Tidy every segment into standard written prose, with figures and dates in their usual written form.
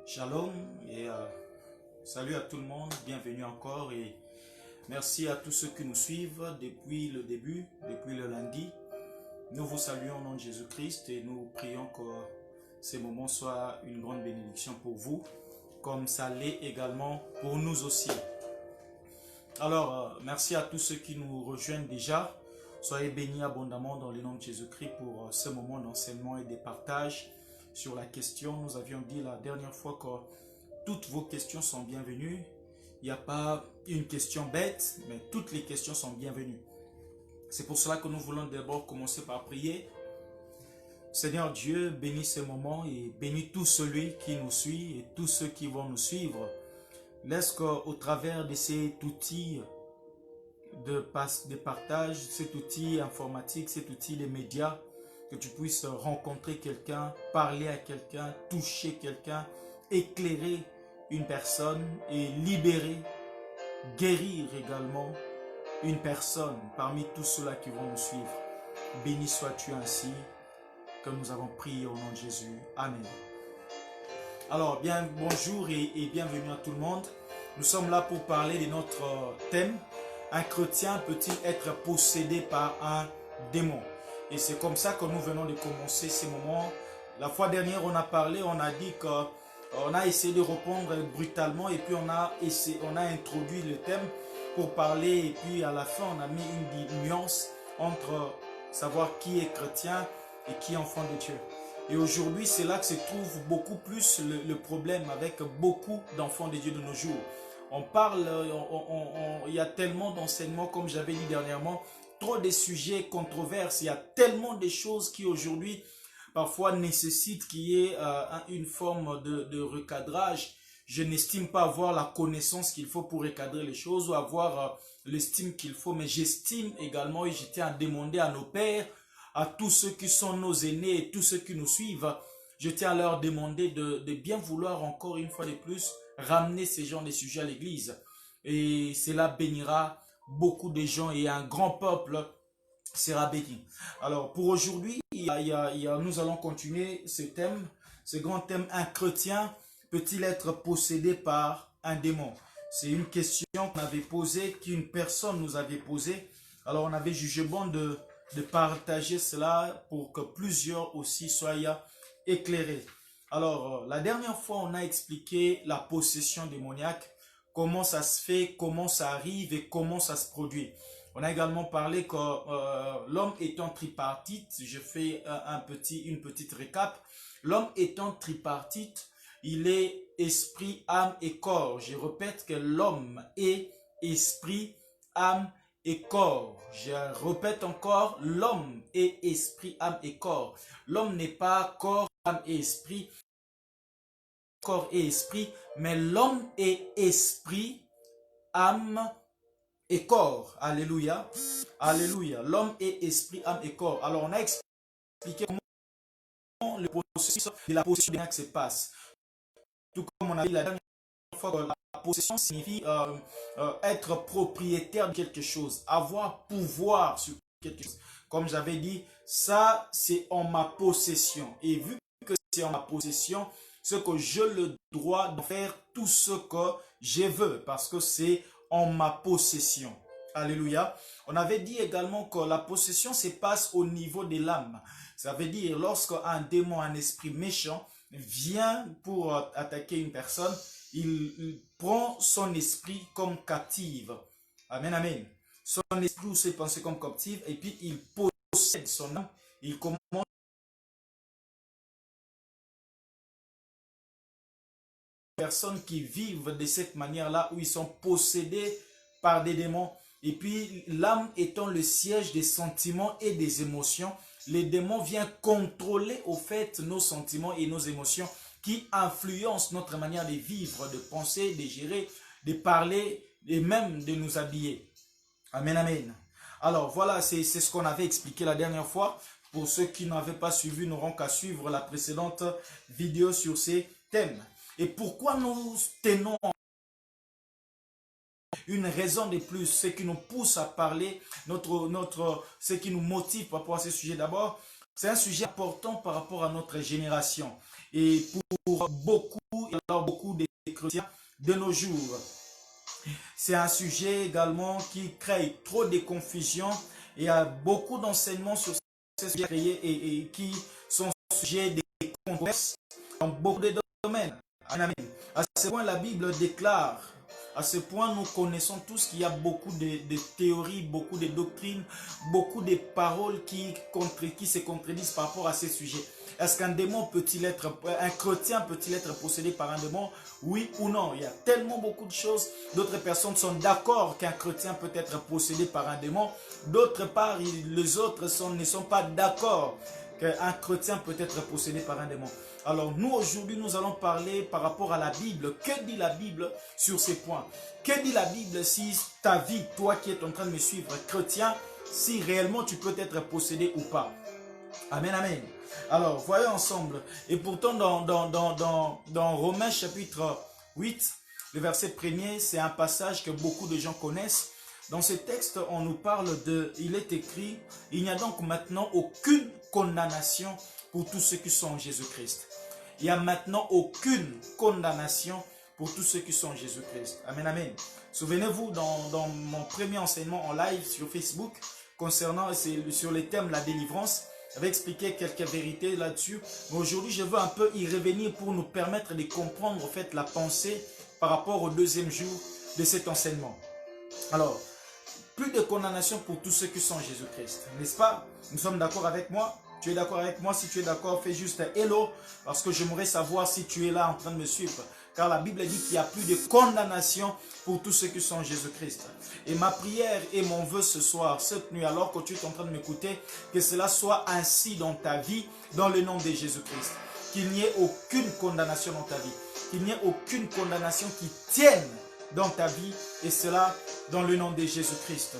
Shalom et salut à tout le monde, bienvenue encore et merci à tous ceux qui nous suivent depuis le début, depuis le lundi. Nous vous saluons au nom de Jésus-Christ et nous prions que ces moments soient une grande bénédiction pour vous, comme ça l'est également pour nous aussi. Alors, merci à tous ceux qui nous rejoignent déjà. Soyez bénis abondamment dans le nom de Jésus-Christ pour ce moment d'enseignement et de partage sur la question. Nous avions dit la dernière fois que toutes vos questions sont bienvenues. Il n'y a pas une question bête, mais toutes les questions sont bienvenues. C'est pour cela que nous voulons d'abord commencer par prier. Seigneur Dieu, bénis ce moment et bénis tout celui qui nous suit et tous ceux qui vont nous suivre. Laisse qu'au travers de cet outil de partage, cet outil informatique, cet outil des médias, que tu puisses rencontrer quelqu'un, parler à quelqu'un, toucher quelqu'un, éclairer une personne et libérer, guérir également une personne parmi tous ceux-là qui vont nous suivre. Béni sois-tu ainsi que nous avons prié au nom de Jésus. Amen. Alors, bonjour et bienvenue à tout le monde. Nous sommes là pour parler de notre thème. Un chrétien peut-il être possédé par un démon? Et c'est comme ça que nous venons de commencer ces moments. La fois dernière, on a parlé, on a dit qu'on a essayé de répondre brutalement et puis on a introduit le thème pour parler et puis à la fin, on a mis une nuance entre savoir qui est chrétien et qui est enfant de Dieu. Et aujourd'hui, c'est là que se trouve beaucoup plus le problème avec beaucoup d'enfants de Dieu de nos jours. On parle, il y a tellement d'enseignements, comme j'avais dit dernièrement, trop de sujets controverses. Il y a tellement de choses qui aujourd'hui, parfois, nécessitent qu'il y ait une forme de recadrage. Je n'estime pas avoir la connaissance qu'il faut pour recadrer les choses ou avoir l'estime qu'il faut, mais j'estime également, et je tiens à demander à nos pères, à tous ceux qui sont nos aînés et tous ceux qui nous suivent, je tiens à leur demander de bien vouloir encore une fois de plus ramener ces genres de sujets à l'église. Et cela bénira beaucoup de gens et un grand peuple sera béni. Alors pour aujourd'hui, nous allons continuer ce thème, ce grand thème, un chrétien peut-il être possédé par un démon? C'est une question qu'on avait posée, qu'une personne nous avait posée. Alors on avait jugé bon de partager cela pour que plusieurs aussi soient éclairés. Alors, la dernière fois, on a expliqué la possession démoniaque, comment ça se fait, comment ça arrive et comment ça se produit. On a également parlé que l'homme étant tripartite, je fais une petite récap. L'homme étant tripartite, il est esprit, âme et corps. Je répète que l'homme est esprit, âme et corps. Je répète encore, l'homme est esprit, âme et corps. L'homme n'est pas corps, âme et esprit, mais l'homme est esprit, âme et corps. Alléluia. Alléluia. L'homme est esprit, âme et corps. Alors, on a expliqué comment le processus de la possession démoniaque se passe. Tout comme on a dit la dernière fois que la possession signifie être propriétaire de quelque chose, avoir pouvoir sur quelque chose. Comme j'avais dit, ça c'est en ma possession. Et vu que c'est en ma possession, c'est que j'ai le droit de faire tout ce que je veux parce que c'est en ma possession. Alléluia. On avait dit également que la possession se passe au niveau de l'âme. Ça veut dire lorsque un démon, un esprit méchant vient pour attaquer une personne, il prend son esprit comme captive. Amen, amen. Son esprit ou ses pensées comme captive et puis il possède son âme. Il commence personnes qui vivent de cette manière-là où ils sont possédés par des démons. Et puis l'âme étant le siège des sentiments et des émotions, les démons viennent contrôler au fait nos sentiments et nos émotions qui influencent notre manière de vivre, de penser, de gérer, de parler et même de nous habiller. Amen, amen. Alors voilà, c'est ce qu'on avait expliqué la dernière fois. Pour ceux qui n'avaient pas suivi, n'auront qu'à suivre la précédente vidéo sur ces thèmes. Et pourquoi nous tenons une raison de plus, ce qui nous pousse à parler, ce qui nous motive par rapport à ce sujet d'abord, c'est un sujet important par rapport à notre génération. et pour beaucoup de chrétiens de nos jours. C'est un sujet également qui crée trop de confusion. Il y a beaucoup d'enseignements sur ces sujets créés et qui sont sujets de controverses dans beaucoup de domaines. Amen. À ce point, la Bible déclare, à ce point, nous connaissons tous qu'il y a beaucoup de théories, beaucoup de doctrines, beaucoup de paroles qui se contredisent par rapport à ces sujets. Est-ce qu'un démon peut-il être, un chrétien peut-il être possédé par un démon? Oui ou non? Il y a tellement beaucoup de choses. D'autres personnes sont d'accord qu'un chrétien peut être possédé par un démon. D'autre part, les autres ne sont pas d'accord qu'un chrétien peut être possédé par un démon. Alors nous aujourd'hui nous allons parler par rapport à la Bible. Que dit la Bible sur ces points? Que dit la Bible si ta vie, toi qui es en train de me suivre, chrétien, si réellement tu peux être possédé ou pas? Amen, amen. Alors voyons ensemble. Et pourtant dans Romains chapitre 8, le verset 1er, c'est un passage que beaucoup de gens connaissent. Dans ce texte, on nous parle de, il est écrit, il n'y a donc maintenant aucune condamnation pour tous ceux qui sont en Jésus-Christ. Il n'y a maintenant aucune condamnation pour tous ceux qui sont en Jésus-Christ. Amen, amen. Souvenez-vous, dans mon premier enseignement en live sur Facebook, concernant sur les thèmes de la délivrance, j'avais expliqué quelques vérités là-dessus. Mais aujourd'hui, je veux un peu y revenir pour nous permettre de comprendre en fait la pensée par rapport au deuxième jour de cet enseignement. Alors, plus de condamnation pour tous ceux qui sont en Jésus-Christ. N'est-ce pas? Nous sommes d'accord avec moi? Tu es d'accord avec moi? Si tu es d'accord, fais juste un hello, parce que j'aimerais savoir si tu es là en train de me suivre. Car la Bible dit qu'il n'y a plus de condamnation pour tous ceux qui sont en Jésus-Christ. Et ma prière et mon vœu ce soir, cette nuit, alors que tu es en train de m'écouter, que cela soit ainsi dans ta vie, dans le nom de Jésus-Christ. Qu'il n'y ait aucune condamnation dans ta vie. Qu'il n'y ait aucune condamnation qui tienne dans ta vie, et cela dans le nom de Jésus-Christ.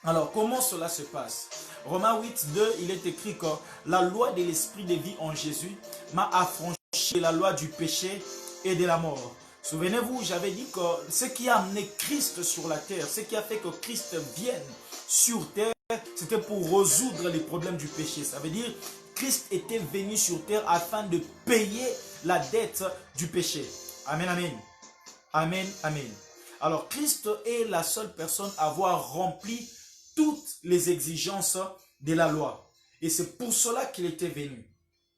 Alors, comment cela se passe? Romains 8, 2, il est écrit que la loi de l'esprit de vie en Jésus m'a affranchi la loi du péché et de la mort. Souvenez-vous, j'avais dit que ce qui a amené Christ sur la terre, ce qui a fait que Christ vienne sur terre, c'était pour résoudre les problèmes du péché. Ça veut dire Christ était venu sur terre afin de payer la dette du péché. Amen, amen. Amen, amen. Alors, Christ est la seule personne à avoir rempli toutes les exigences de la loi. Et c'est pour cela qu'il était venu.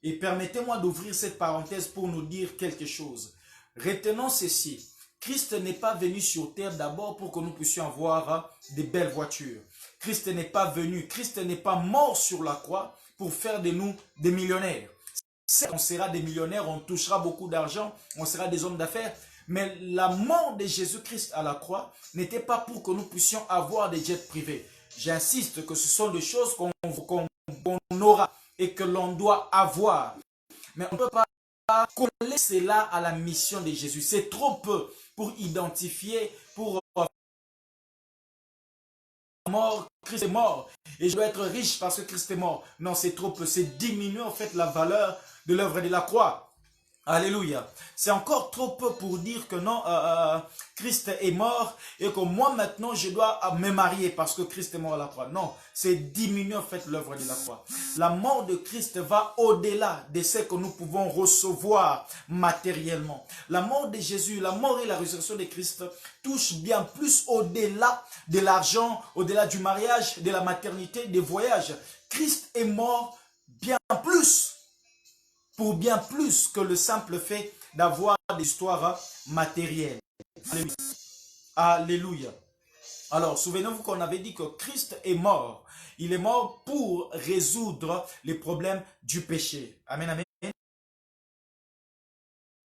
Et permettez-moi d'ouvrir cette parenthèse pour nous dire quelque chose. Retenons ceci. Christ n'est pas venu sur terre d'abord pour que nous puissions avoir des belles voitures. Christ n'est pas venu, Christ n'est pas mort sur la croix pour faire de nous des millionnaires. On sera des millionnaires, on touchera beaucoup d'argent, on sera des hommes d'affaires. Mais la mort de Jésus-Christ à la croix n'était pas pour que nous puissions avoir des jets privés. J'insiste que ce sont des choses qu'on aura et que l'on doit avoir. Mais on ne peut pas coller cela à la mission de Jésus. C'est trop peu pour identifier, pour mort, Christ est mort. Et je dois être riche parce que Christ est mort. Non, c'est trop peu. C'est diminuer en fait la valeur de l'œuvre de la croix. Alléluia. C'est encore trop peu pour dire que non, Christ est mort et que moi maintenant je dois me marier parce que Christ est mort à la croix. Non, c'est diminuer en fait l'œuvre de la croix. La mort de Christ va au-delà de ce que nous pouvons recevoir matériellement. La mort de Jésus, la mort et la résurrection de Christ touchent bien plus au-delà de l'argent, au-delà du mariage, de la maternité, des voyages. Christ est mort bien plus. Pour bien plus que le simple fait d'avoir des histoires matérielles. Alléluia. Alléluia. Alors, souvenez-vous qu'on avait dit que Christ est mort. Il est mort pour résoudre les problèmes du péché. Amen, amen.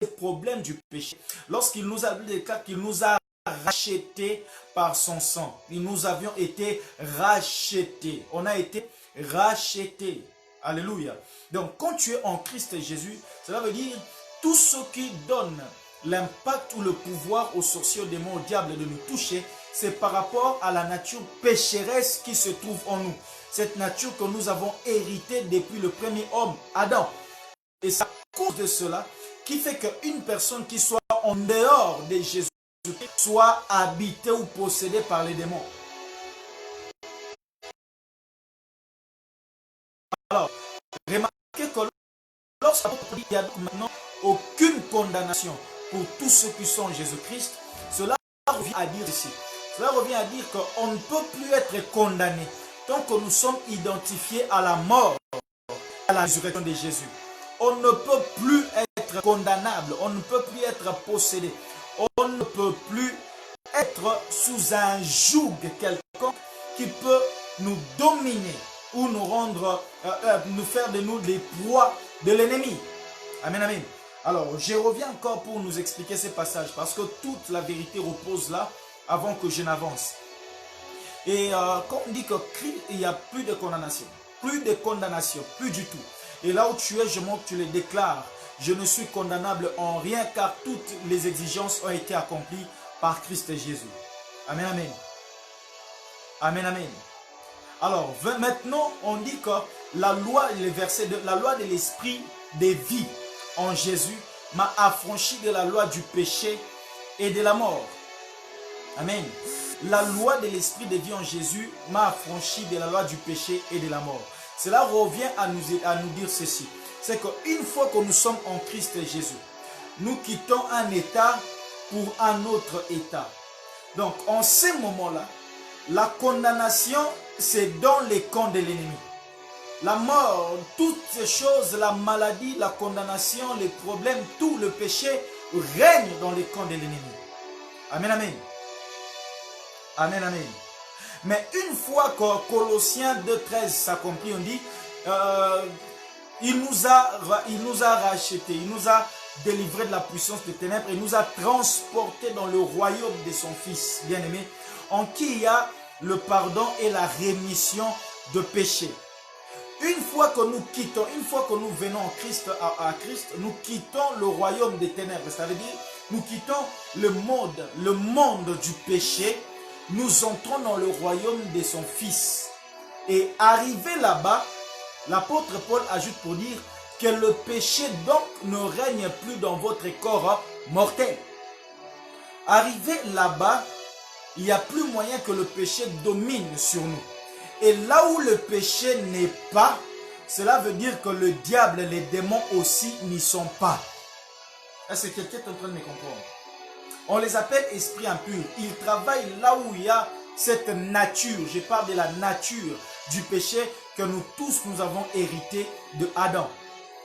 Les problèmes du péché. Lorsqu'il nous a déclaré qu'il nous a rachetés par son sang. Nous avions été rachetés. On a été rachetés. Alléluia. Donc, quand tu es en Christ Jésus, cela veut dire tout ce qui donne l'impact ou le pouvoir aux sorciers, aux démons, au diable de nous toucher, c'est par rapport à la nature pécheresse qui se trouve en nous. Cette nature que nous avons héritée depuis le premier homme, Adam. Et c'est à cause de cela qui fait qu'une personne qui soit en dehors de Jésus soit habitée ou possédée par les démons. Alors, remarquez que lorsque l'apôtre dit qu'il n'y a donc maintenant aucune condamnation pour tous ceux qui sont en Jésus-Christ, cela revient à dire ceci. Cela revient à dire qu'on ne peut plus être condamné tant que nous sommes identifiés à la mort, à la résurrection de Jésus. On ne peut plus être condamnable, on ne peut plus être possédé, on ne peut plus être sous un joug quelconque qui peut nous dominer ou nous rendre, nous faire de nous des proies de l'ennemi. Amen, amen. Alors, je reviens encore pour nous expliquer ces passages parce que toute la vérité repose là avant que je n'avance. Et quand on dit que Christ, il n'y a plus de condamnation, plus du tout. Et là où tu es, je montre, tu le déclares. Je ne suis condamnable en rien car toutes les exigences ont été accomplies par Christ Jésus. Amen, amen. Amen, amen. Alors, maintenant, on dit que la loi, le verset 2, la loi de l'esprit des vies en Jésus m'a affranchi de la loi du péché et de la mort. Amen. La loi de l'esprit de vie en Jésus m'a affranchi de la loi du péché et de la mort. Cela revient à nous dire ceci. C'est qu'une fois que nous sommes en Christ Jésus, nous quittons un état pour un autre état. Donc, en ces moments-là, la condamnation, c'est dans les camps de l'ennemi. La mort, toutes ces choses, la maladie, la condamnation, les problèmes, tout le péché règne dans les camps de l'ennemi. Amen, amen. Amen, amen. Mais une fois que Colossiens 2,13 s'accomplit, on dit, il nous a rachetés, il nous a délivrés de la puissance des ténèbres, il nous a transportés dans le royaume de son Fils bien-aimé, en qui il y a le pardon et la rémission de péché. Une fois que nous quittons, une fois que nous venons en Christ, à Christ, nous quittons le royaume des ténèbres. Ça veut dire, nous quittons le monde du péché. Nous entrons dans le royaume de son Fils. Et arrivé là-bas, l'apôtre Paul ajoute pour dire que le péché donc ne règne plus dans votre corps mortel. Arrivé là-bas, il n'y a plus moyen que le péché domine sur nous. Et là où le péché n'est pas, cela veut dire que le diable et les démons aussi n'y sont pas. Est-ce que quelqu'un est en train de me comprendre? On les appelle esprits impurs. Ils travaillent là où il y a cette nature. Je parle de la nature du péché que nous tous nous avons hérité de Adam.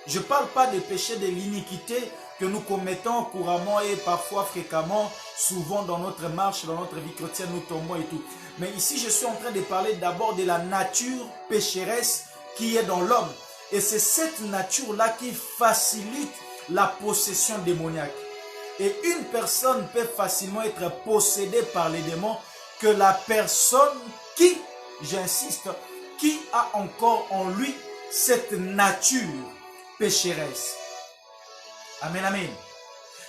Je ne parle pas du péché de l'iniquité que nous commettons couramment et parfois fréquemment, souvent dans notre marche, dans notre vie chrétienne, nous tombons et tout. Mais ici, je suis en train de parler d'abord de la nature pécheresse qui est dans l'homme. Et c'est cette nature-là qui facilite la possession démoniaque. Et une personne peut facilement être possédée par les démons que la personne qui, j'insiste, qui a encore en lui cette nature pécheresse. Amen, amen.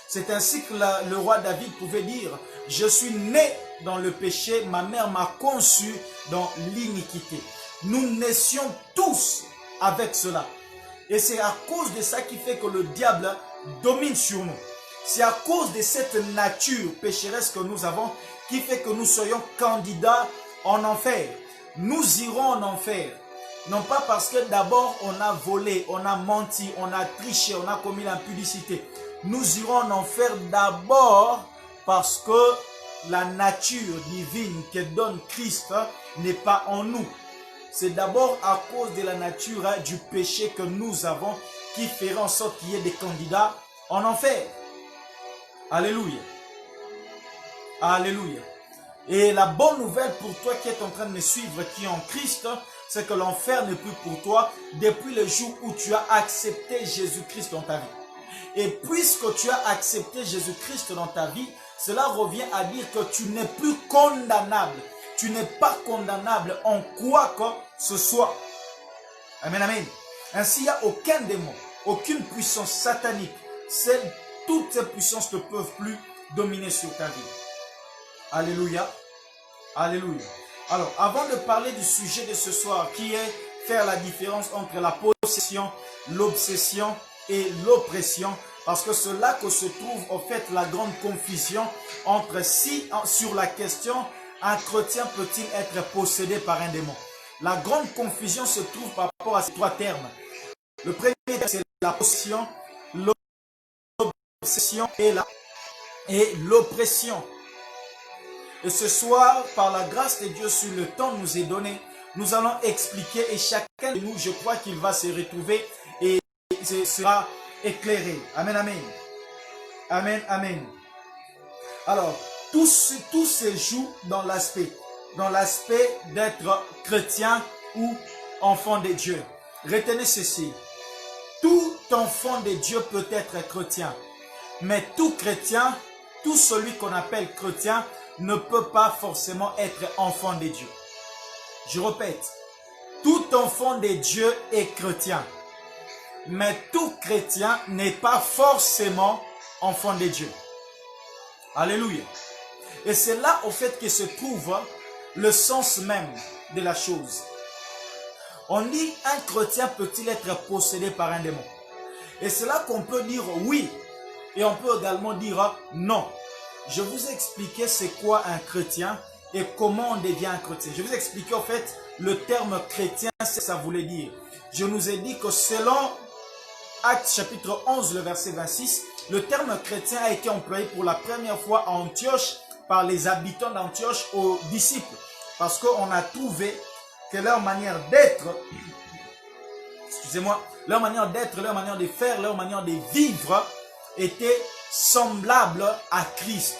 C'est ainsi que le roi David pouvait dire, je suis né dans le péché, ma mère m'a conçu dans l'iniquité. Nous naissions tous avec cela. Et c'est à cause de ça qui fait que le diable domine sur nous. C'est à cause de cette nature pécheresse que nous avons qui fait que nous soyons candidats en enfer. Nous irons en enfer. Non pas parce que d'abord on a volé, on a menti, on a triché, on a commis l'impudicité. Nous irons en enfer d'abord parce que la nature divine que donne Christ n'est pas en nous. C'est d'abord à cause de la nature du péché que nous avons qui fera en sorte qu'il y ait des candidats en enfer. Alléluia. Alléluia. Et la bonne nouvelle pour toi qui est en train de me suivre, qui est en Christ, c'est que l'enfer n'est plus pour toi depuis le jour où tu as accepté Jésus-Christ dans ta vie. Et puisque tu as accepté Jésus-Christ dans ta vie, cela revient à dire que tu n'es plus condamnable. Tu n'es pas condamnable en quoi que ce soit. Amen, amen. Ainsi, il n'y a aucun démon, aucune puissance satanique. Toutes ces puissances ne peuvent plus dominer sur ta vie. Alléluia. Alléluia. Alors, avant de parler du sujet de ce soir, qui est faire la différence entre la possession, l'obsession et l'oppression, parce que c'est là que se trouve en fait la grande confusion entre sur la question, un chrétien peut-il être possédé par un démon? La grande confusion se trouve par rapport à ces trois termes. Le premier, c'est la possession, l'obsession et l'oppression. Et ce soir, par la grâce de Dieu, sur le temps nous est donné, nous allons expliquer et chacun de nous, je crois qu'il va se retrouver et sera éclairé. Amen, amen. Amen, amen. Alors, tout se joue dans l'aspect d'être chrétien ou enfant de Dieu. Retenez ceci. Tout enfant de Dieu peut être chrétien. Mais tout chrétien, tout celui qu'on appelle chrétien, ne peut pas forcément être enfant de Dieu. Je répète, tout enfant de Dieu est chrétien. Mais tout chrétien n'est pas forcément enfant de Dieu. Alléluia. Et c'est là au fait que se trouve le sens même de la chose. On dit, un chrétien peut-il être possédé par un démon? Et c'est là qu'on peut dire oui. Et on peut également dire non. Je vous ai expliqué c'est quoi un chrétien et comment on devient un chrétien. Je vous ai expliqué en fait le terme chrétien, c'est ce que ça voulait dire. Je nous ai dit que selon Actes chapitre 11, le verset 26, le terme chrétien a été employé pour la première fois à Antioche par les habitants d'Antioche aux disciples. Parce qu'on a trouvé que leur manière d'être, excusez-moi, leur manière d'être, leur manière de faire, leur manière de vivre était semblable à Christ.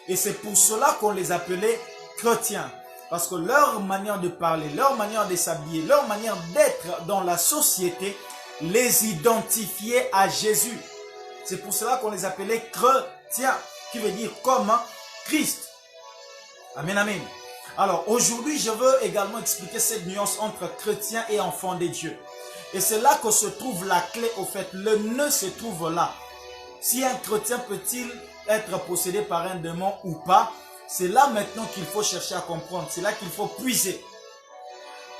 Et c'est pour cela qu'on les appelait chrétiens. Parce que leur manière de parler, leur manière de s'habiller, leur manière d'être dans la société les identifiait à Jésus. C'est pour cela qu'on les appelait chrétiens, qui veut dire comme Christ. Amen, amen. Alors aujourd'hui, je veux également expliquer cette nuance entre chrétien et enfant de Dieu. Et c'est là que se trouve la clé au fait. Le nœud se trouve là. Si un chrétien peut-il être possédé par un démon ou pas, c'est là maintenant qu'il faut chercher à comprendre. C'est là qu'il faut puiser.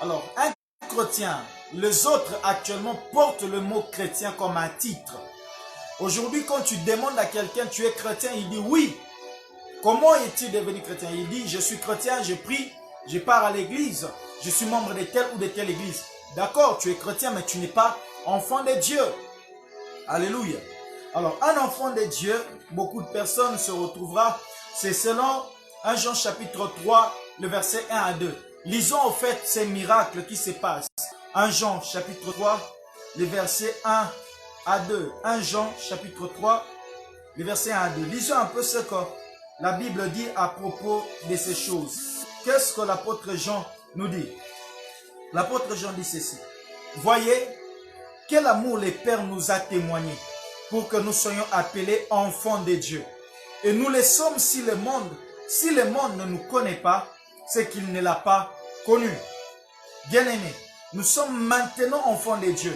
Alors, un chrétien, les autres actuellement portent le mot chrétien comme un titre. Aujourd'hui, quand tu demandes à quelqu'un, tu es chrétien, il dit oui. Comment est-il devenu chrétien? Il dit, je suis chrétien, je prie, je pars à l'église, je suis membre de telle ou de telle église. D'accord, tu es chrétien, mais tu n'es pas enfant de Dieu. Alléluia. Alors, un enfant de Dieu, beaucoup de personnes se retrouveront, c'est selon 1 Jean chapitre 3, le verset 1 à 2. Lisons en fait ces miracles qui se passent. 1 Jean chapitre 3, le verset 1 à 2. 1 Jean chapitre 3, le verset 1 à 2. Lisons un peu ce que la Bible dit à propos de ces choses. Qu'est-ce que l'apôtre Jean nous dit? L'apôtre Jean dit ceci. Voyez, quel amour le Père nous a témoigné pour que nous soyons appelés enfants de Dieu. Et nous le sommes si le monde ne nous connaît pas, c'est qu'il ne l'a pas connu. Bien-aimés, nous sommes maintenant enfants de Dieu.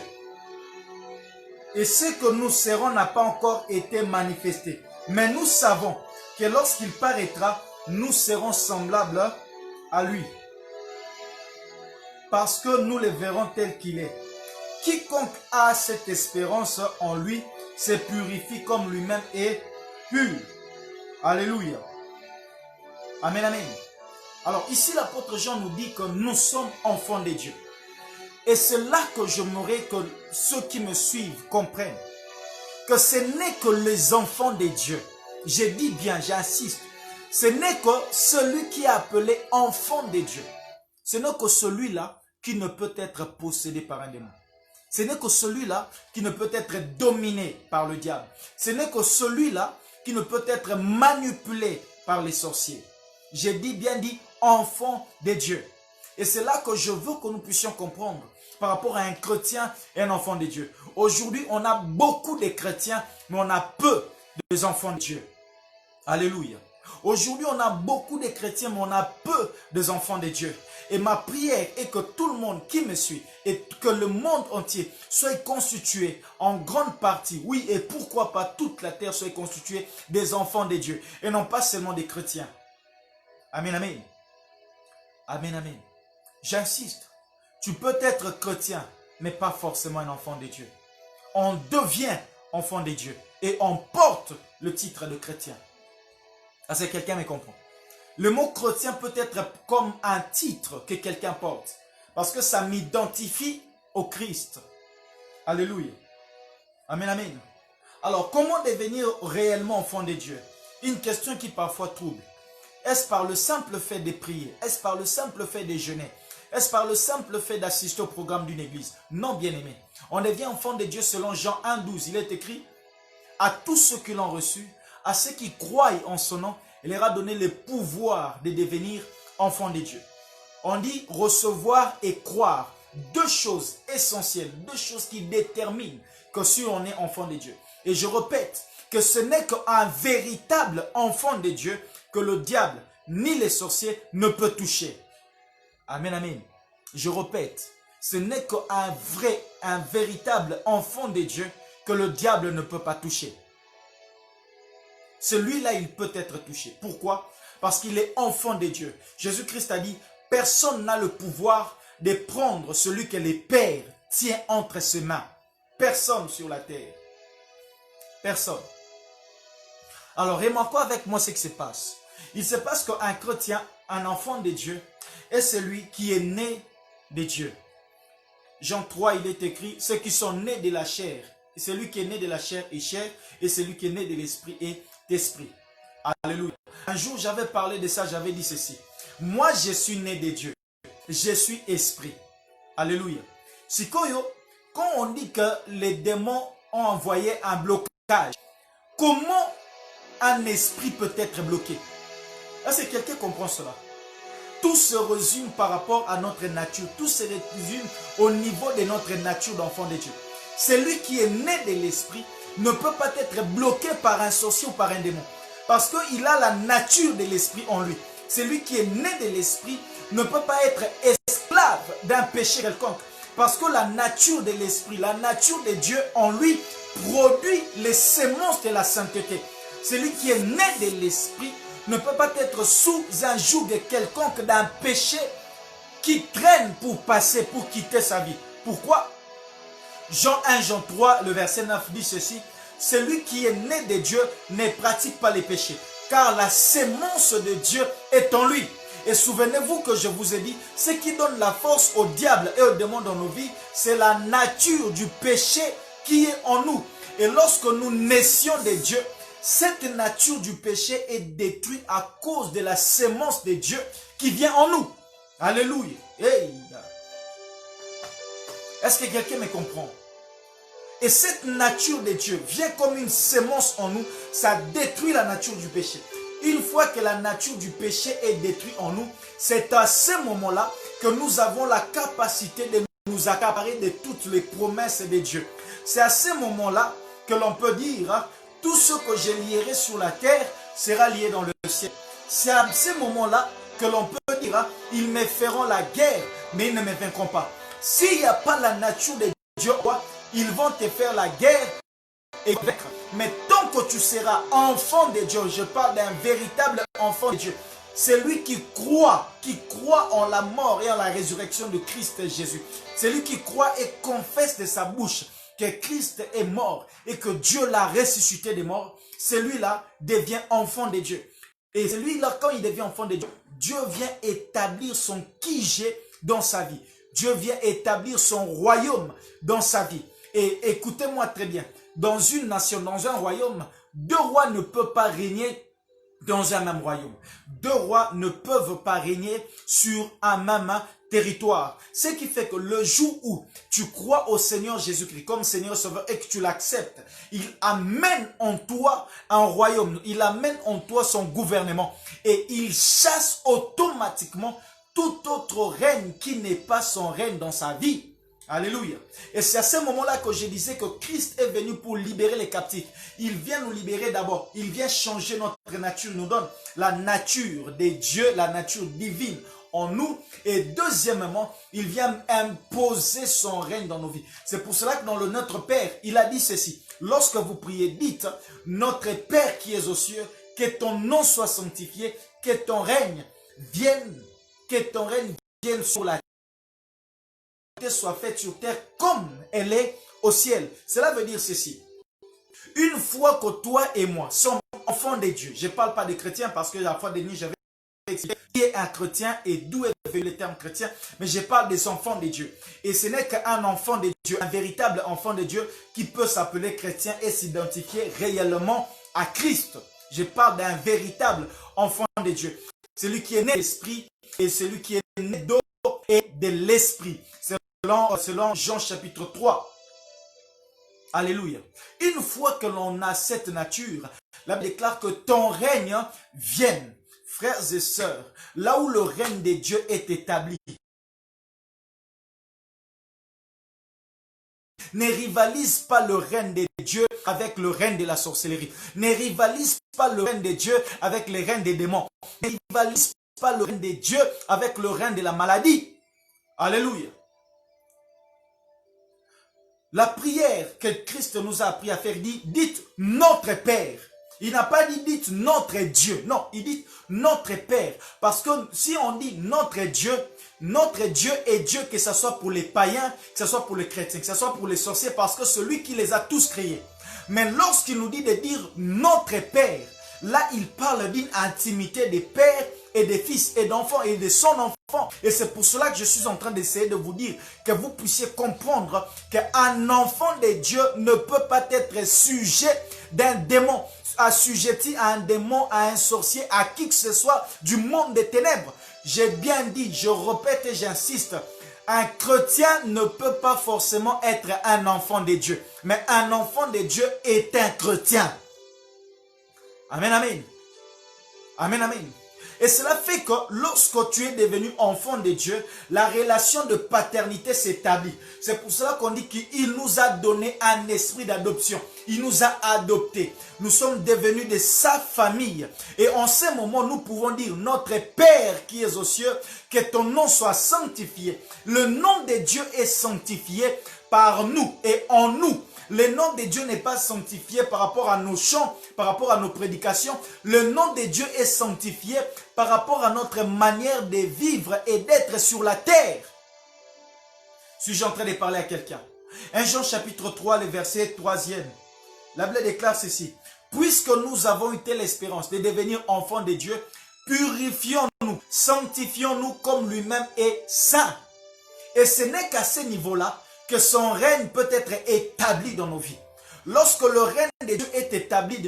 Et ce que nous serons n'a pas encore été manifesté. Mais nous savons que lorsqu'il paraîtra, nous serons semblables à lui. Parce que nous le verrons tel qu'il est. Quiconque a cette espérance en lui se purifie comme lui-même est pur. Alléluia. Amen, amen. Alors ici l'apôtre Jean nous dit que nous sommes enfants de Dieu. Et c'est là que j'aimerais que ceux qui me suivent comprennent que ce n'est que les enfants de Dieu. Je dis bien, j'insiste. Ce n'est que celui qui est appelé enfant de Dieu. Ce n'est que celui-là qui ne peut être possédé par un démon. Ce n'est que celui-là qui ne peut être dominé par le diable. Ce n'est que celui-là qui ne peut être manipulé par les sorciers. J'ai bien dit enfant de Dieu. Et c'est là que je veux que nous puissions comprendre par rapport à un chrétien et un enfant de Dieu. Aujourd'hui, on a beaucoup de chrétiens, mais on a peu des enfants de Dieu. Alléluia. Aujourd'hui, on a beaucoup de chrétiens, mais on a peu des enfants de Dieu. Et ma prière est que tout le monde qui me suit et que le monde entier soit constitué en grande partie, oui, et pourquoi pas toute la terre soit constituée des enfants de Dieu et non pas seulement des chrétiens. Amen, amen. Amen, amen. J'insiste, tu peux être chrétien, mais pas forcément un enfant de Dieu. On devient enfant de Dieu et on porte le titre de chrétien. Est-ce que quelqu'un me comprend? Le mot chrétien peut être comme un titre que quelqu'un porte. Parce que ça m'identifie au Christ. Alléluia. Amen, amen. Alors, comment devenir réellement enfant de Dieu? Une question qui parfois trouble. Est-ce par le simple fait de prier? Est-ce par le simple fait de jeûner? Est-ce par le simple fait d'assister au programme d'une église? Non, bien-aimé. On devient enfant de Dieu selon Jean 1,12. Il est écrit, à tous ceux qui l'ont reçu, à ceux qui croient en son nom, il leur a donné le pouvoir de devenir enfants de Dieu. On dit recevoir et croire. Deux choses essentielles, deux choses qui déterminent que si on est enfant de Dieu. Et je répète que ce n'est qu'un véritable enfant de Dieu que le diable ni les sorciers ne peut toucher. Amen, amen. Je répète, ce n'est qu'un véritable enfant de Dieu que le diable ne peut pas toucher. Celui-là, il peut être touché. Pourquoi? Parce qu'il est enfant de Dieu. Jésus-Christ a dit, personne n'a le pouvoir de prendre celui que le Père tient entre ses mains. Personne sur la terre. Personne. Alors, remarquez avec moi ce qui se passe. Il se passe qu'un chrétien, un enfant de Dieu, est celui qui est né de Dieu. Jean 3, il est écrit, ceux qui sont nés de la chair. Celui qui est né de la chair est chair, et celui qui est né de l'esprit est esprit. Alléluia. Un jour, j'avais parlé de ça, j'avais dit ceci. Moi, je suis né de Dieu. Je suis esprit. Alléluia. Sikoyo, quand on dit que les démons ont envoyé un blocage, comment un esprit peut être bloqué? Est-ce que quelqu'un comprend cela? Tout se résume par rapport à notre nature. Tout se résume au niveau de notre nature d'enfant de Dieu. Celui qui est né de l'esprit ne peut pas être bloqué par un sorcier ou par un démon. Parce qu'il a la nature de l'esprit en lui. Celui qui est né de l'esprit ne peut pas être esclave d'un péché quelconque. Parce que la nature de l'esprit, la nature de Dieu en lui produit les semences de la sainteté. Celui qui est né de l'esprit ne peut pas être sous un joug quelconque d'un péché qui traîne pour passer, pour quitter sa vie. Pourquoi? Jean 1, Jean 3, le verset 9 dit ceci. Celui qui est né de Dieu ne pratique pas les péchés, car la sémence de Dieu est en lui. Et souvenez-vous que je vous ai dit, ce qui donne la force au diable et aux démons dans nos vies, c'est la nature du péché qui est en nous. Et lorsque nous naissions de Dieu, cette nature du péché est détruite à cause de la sémence de Dieu qui vient en nous. Alléluia. Hey. Est-ce que quelqu'un me comprend? Et cette nature de Dieu vient comme une sémence en nous, ça détruit la nature du péché. Une fois que la nature du péché est détruite en nous, c'est à ce moment-là que nous avons la capacité de nous accaparer de toutes les promesses de Dieu. C'est à ce moment-là que l'on peut dire, tout ce que je lierai sur la terre sera lié dans le ciel. C'est à ce moment-là que l'on peut dire, ils me feront la guerre, mais ils ne me vaincront pas. S'il n'y a pas la nature de Dieu, ils vont te faire la guerre et vaincre. Mais tant que tu seras enfant de Dieu, je parle d'un véritable enfant de Dieu, celui qui croit en la mort et en la résurrection de Christ Jésus, celui qui croit et confesse de sa bouche que Christ est mort et que Dieu l'a ressuscité des morts, celui-là devient enfant de Dieu. Et celui-là, quand il devient enfant de Dieu, Dieu vient établir son Kijé dans sa vie. Dieu vient établir son royaume dans sa vie. Et écoutez-moi très bien, dans une nation, dans un royaume, deux rois ne peuvent pas régner dans un même royaume. Deux rois ne peuvent pas régner sur un même territoire. Ce qui fait que le jour où tu crois au Seigneur Jésus-Christ comme Seigneur Sauveur et que tu l'acceptes, il amène en toi un royaume, il amène en toi son gouvernement et il chasse automatiquement tout autre règne qui n'est pas son règne dans sa vie. Alléluia. Et c'est à ce moment-là que je disais que Christ est venu pour libérer les captifs. Il vient nous libérer d'abord. Il vient changer notre nature, nous donne la nature de Dieu, la nature divine en nous. Et deuxièmement, il vient imposer son règne dans nos vies. C'est pour cela que dans le Notre Père, il a dit ceci. Lorsque vous priez, dites, notre Père qui es aux cieux, que ton nom soit sanctifié, que ton règne vienne, sur la terre, soit faite sur terre comme elle est au ciel. Cela veut dire ceci. Une fois que toi et moi sommes enfants de Dieu, je ne parle pas des chrétiens parce que la fois dernière, j'avais expliqué qui est un chrétien et d'où est le terme chrétien, mais je parle des enfants de Dieu. Et ce n'est qu'un enfant de Dieu, un véritable enfant de Dieu qui peut s'appeler chrétien et s'identifier réellement à Christ. Je parle d'un véritable enfant de Dieu. Celui qui est né de l'esprit et celui qui est né d'eau et de l'esprit. Selon Jean chapitre 3. Alléluia. Une fois que l'on a cette nature, la Bible déclare que ton règne vienne. Frères et sœurs, là où le règne de Dieu est établi, ne rivalise pas le règne de Dieu avec le règne de la sorcellerie. Ne rivalise pas le règne de Dieu avec le règne des démons. Ne rivalise pas le règne de Dieu avec le règne de la maladie. Alléluia. La prière que Christ nous a appris à faire dit, dites notre Père. Il n'a pas dit dites notre Dieu. Non, il dit notre Père. Parce que si on dit notre Dieu est Dieu, que ce soit pour les païens, que ce soit pour les chrétiens, que ce soit pour les sorciers, parce que celui qui les a tous créés. Mais lorsqu'il nous dit de dire notre Père, là il parle d'une intimité des pères et des fils et d'enfants et de son enfant. Et c'est pour cela que je suis en train d'essayer de vous dire que vous puissiez comprendre qu'un enfant de Dieu ne peut pas être sujet d'un démon, assujetti à un démon, à un sorcier, à qui que ce soit du monde des ténèbres. J'ai bien dit, je répète et j'insiste, un chrétien ne peut pas forcément être un enfant de Dieu. Mais un enfant de Dieu est un chrétien. Amen, amen. Amen, amen. Et cela fait que lorsque tu es devenu enfant de Dieu, la relation de paternité s'établit. C'est pour cela qu'on dit qu'il nous a donné un esprit d'adoption. Il nous a adoptés. Nous sommes devenus de sa famille. Et en ce moment, nous pouvons dire, notre Père qui est aux cieux, que ton nom soit sanctifié. Le nom de Dieu est sanctifié par nous et en nous. Le nom de Dieu n'est pas sanctifié par rapport à nos chants, par rapport à nos prédications. Le nom de Dieu est sanctifié par rapport à notre manière de vivre et d'être sur la terre. Suis-je en train de parler à quelqu'un? 1 Jean chapitre 3, le verset 3e. La Bible déclare ceci. Puisque nous avons eu telle espérance de devenir enfants de Dieu, purifions-nous, sanctifions-nous comme lui-même est saint. Et ce n'est qu'à ce niveau-là que son règne peut être établi dans nos vies. Lorsque le règne de Dieu est établi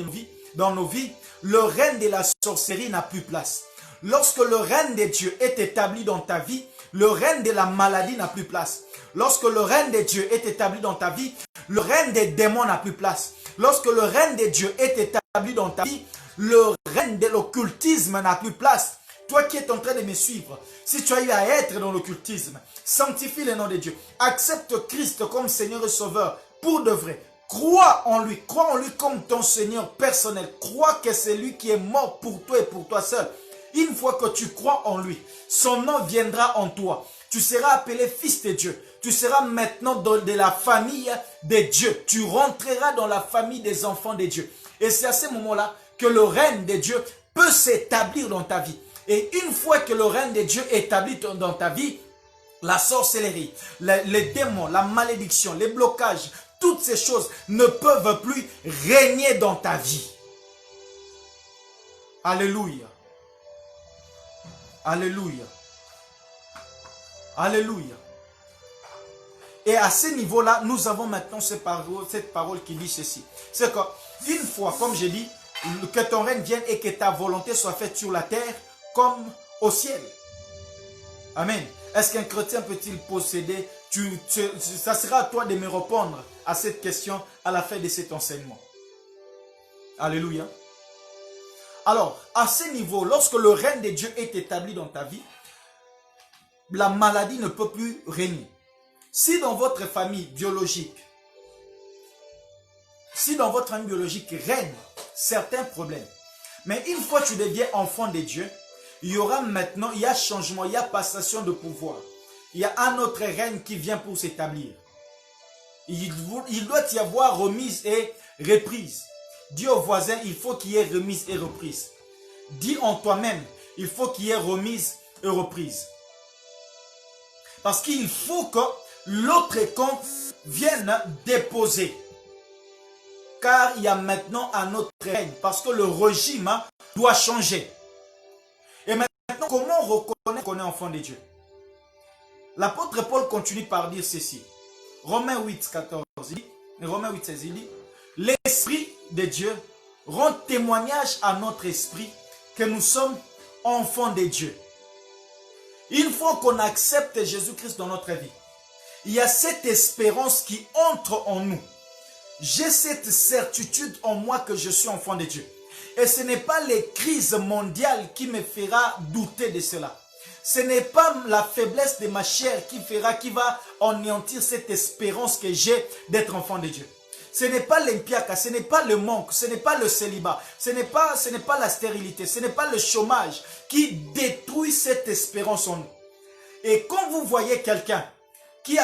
dans nos vies, le règne de la sorcellerie n'a plus place. Lorsque le règne de Dieu est établi dans ta vie, le règne de la maladie n'a plus place. Lorsque le règne de Dieu est établi dans ta vie, le règne des démons n'a plus place. Lorsque le règne de Dieu est établi dans ta vie, le règne de l'occultisme n'a plus place. Toi qui es en train de me suivre, si tu as eu à être dans l'occultisme, sanctifie le nom de Dieu. Accepte Christ comme Seigneur et Sauveur pour de vrai. Crois en lui comme ton Seigneur personnel. Crois que c'est lui qui est mort pour toi et pour toi seul. Une fois que tu crois en lui, son nom viendra en toi. Tu seras appelé fils de Dieu. Tu seras maintenant de la famille de Dieu. Tu rentreras dans la famille des enfants de Dieu. Et c'est à ce moment-là que le règne de Dieu peut s'établir dans ta vie. Et une fois que le règne de Dieu est établi dans ta vie, la sorcellerie, les démons, la malédiction, les blocages, toutes ces choses ne peuvent plus régner dans ta vie. Alléluia. Alléluia. Alléluia. Et à ce niveau-là, nous avons maintenant cette parole qui dit ceci. C'est qu'une fois, comme je dis, que ton règne vienne et que ta volonté soit faite sur la terre comme au ciel. Amen. Est-ce qu'un chrétien peut-il posséder? Ça sera à toi de me répondre à cette question à la fin de cet enseignement. Alléluia. Alors, à ce niveau, lorsque le règne de Dieu est établi dans ta vie, la maladie ne peut plus régner. Si dans votre famille biologique, règnent certains problèmes, mais une fois que tu deviens enfant de Dieu, il y aura maintenant, il y a changement, il y a passation de pouvoir. Il y a un autre règne qui vient pour s'établir. Il doit y avoir remise et reprise. Dis au voisin, il faut qu'il y ait remise et reprise. Dis en toi-même, il faut qu'il y ait remise et reprise. Parce qu'il faut que l'autre camp vienne déposer. Car il y a maintenant un autre règne. Parce que le régime doit changer. Et maintenant, comment on reconnaît qu'on est enfant de Dieu? l'apôtre Paul continue par dire ceci. Romains 8, 14, Romains 8, 16, il dit, l'Esprit de Dieu rend témoignage à notre esprit que nous sommes enfants de Dieu. Une fois qu'on accepte Jésus-Christ dans notre vie, il y a cette espérance qui entre en nous. J'ai cette certitude en moi que je suis enfant de Dieu. Et ce n'est pas les crises mondiales qui me fera douter de cela. Ce n'est pas la faiblesse de ma chair qui va anéantir cette espérance que j'ai d'être enfant de Dieu. Ce n'est pas l'impiaka, ce n'est pas le manque, ce n'est pas le célibat, ce n'est pas la stérilité, ce n'est pas le chômage qui détruit cette espérance en nous. Et quand vous voyez quelqu'un qui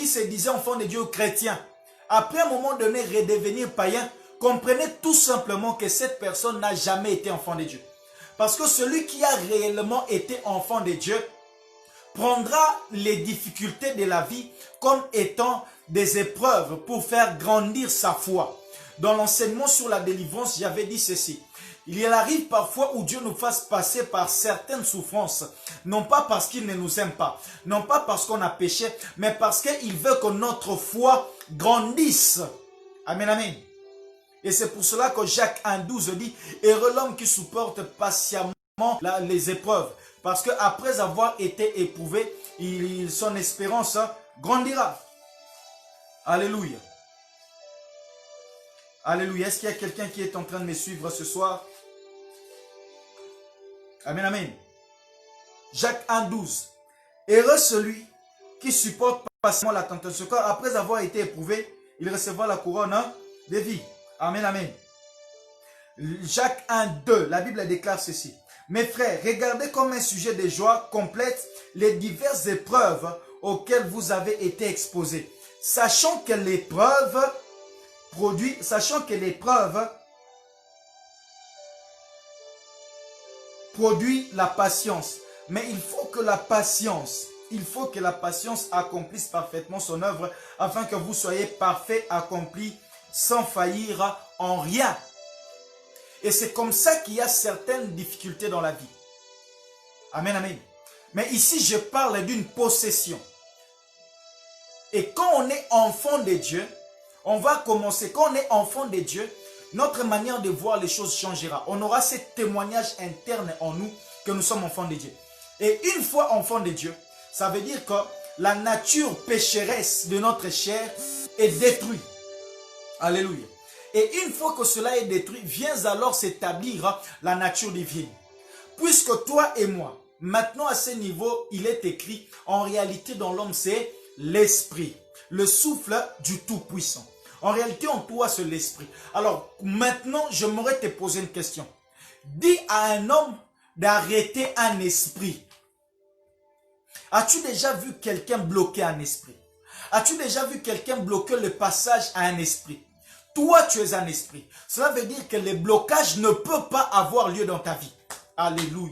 se disait enfant de Dieu chrétien, après un moment donné redevenir païen, comprenez tout simplement que cette personne n'a jamais été enfant de Dieu. Parce que celui qui a réellement été enfant de Dieu prendra les difficultés de la vie comme étant des épreuves pour faire grandir sa foi. Dans l'enseignement sur la délivrance, j'avais dit ceci. Il arrive parfois où Dieu nous fasse passer par certaines souffrances, non pas parce qu'il ne nous aime pas, non pas parce qu'on a péché, mais parce qu'il veut que notre foi grandisse. Amen, amen. Et c'est pour cela que Jacques 1,12 dit, heureux l'homme qui supporte patiemment les épreuves, parce qu'après avoir été éprouvé, son espérance grandira. Alléluia. Alléluia. Est-ce qu'il y a quelqu'un qui est en train de me suivre ce soir? Amen, amen. Jacques 1,12. Heureux celui qui supporte patiemment la tentation, car après avoir été éprouvé, il recevra la couronne de vie. Amen, amen. Jacques 1,2. La Bible déclare ceci. Mes frères, regardez comme un sujet de joie complète les diverses épreuves auxquelles vous avez été exposés, sachant que l'épreuve produit la patience. Mais il faut que la patience accomplisse parfaitement son œuvre afin que vous soyez parfaits, accomplis, sans faillir en rien. Et c'est comme ça qu'il y a certaines difficultés dans la vie. Amen, amen. Mais ici, je parle d'une possession. Et quand on est enfant de Dieu, on va commencer. Quand on est enfant de Dieu, notre manière de voir les choses changera. On aura ce témoignage interne en nous que nous sommes enfants de Dieu. Et une fois enfant de Dieu, ça veut dire que la nature pécheresse de notre chair est détruite. Alléluia. Et une fois que cela est détruit, vient alors s'établir la nature divine. Puisque toi et moi, maintenant à ce niveau, il est écrit, en réalité dans l'homme, c'est l'esprit, le souffle du Tout-Puissant. En réalité, en toi, c'est l'esprit. Alors, maintenant, j'aimerais te poser une question. Dis à un homme d'arrêter un esprit. As-tu déjà vu quelqu'un bloquer un esprit? As-tu déjà vu quelqu'un bloquer le passage à un esprit? Toi, tu es un esprit. Cela veut dire que les blocages ne peuvent pas avoir lieu dans ta vie. Alléluia.